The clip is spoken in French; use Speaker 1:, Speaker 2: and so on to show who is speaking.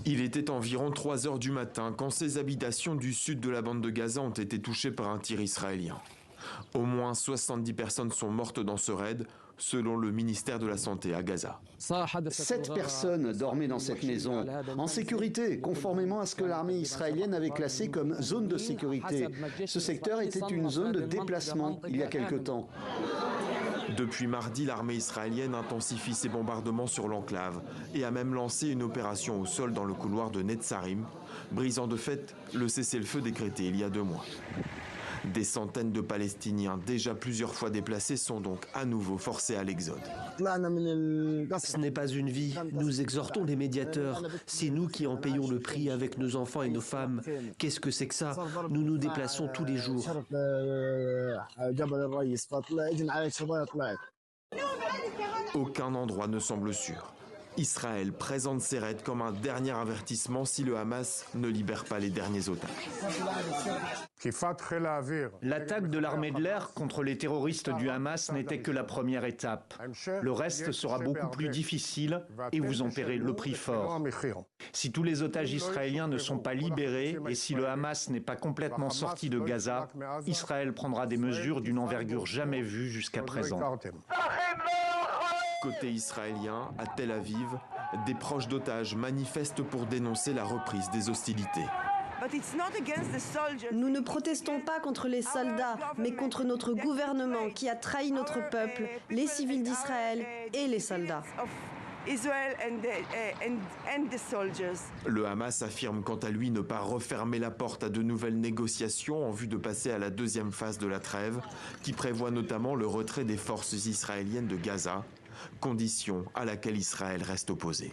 Speaker 1: Il était environ 3 heures du matin quand ces habitations du sud de la bande de Gaza ont été touchées par un tir israélien. Au moins 70 personnes sont mortes dans ce raid, selon le ministère de la Santé à Gaza.
Speaker 2: 7 personnes dormaient dans cette maison, en sécurité, conformément à ce que l'armée israélienne avait classé comme zone de sécurité. Ce secteur était une zone de déplacement il y a quelque temps.
Speaker 1: Depuis mardi, l'armée israélienne intensifie ses bombardements sur l'enclave et a même lancé une opération au sol dans le couloir de Netzarim, brisant de fait le cessez-le-feu décrété il y a 2 mois. Des centaines de Palestiniens, déjà plusieurs fois déplacés, sont donc à nouveau forcés à l'exode.
Speaker 3: Ce n'est pas une vie. Nous exhortons les médiateurs. C'est nous qui en payons le prix avec nos enfants et nos femmes. Qu'est-ce que c'est que ça? Nous nous déplaçons tous les jours.
Speaker 1: Aucun endroit ne semble sûr. Israël présente ses raids comme un dernier avertissement si le Hamas ne libère pas les derniers otages.
Speaker 4: L'attaque de l'armée de l'air contre les terroristes du Hamas n'était que la première étape. Le reste sera beaucoup plus difficile et vous en paierez le prix fort. Si tous les otages israéliens ne sont pas libérés et si le Hamas n'est pas complètement sorti de Gaza, Israël prendra des mesures d'une envergure jamais vue jusqu'à présent.
Speaker 1: Côté israélien, à Tel Aviv, des proches d'otages manifestent pour dénoncer la reprise des hostilités.
Speaker 5: Nous ne protestons pas contre les soldats, mais contre notre gouvernement qui a trahi notre peuple, les civils d'Israël et les soldats.
Speaker 1: Le Hamas affirme quant à lui ne pas refermer la porte à de nouvelles négociations en vue de passer à la deuxième phase de la trêve, qui prévoit notamment le retrait des forces israéliennes de Gaza, condition à laquelle Israël reste opposé.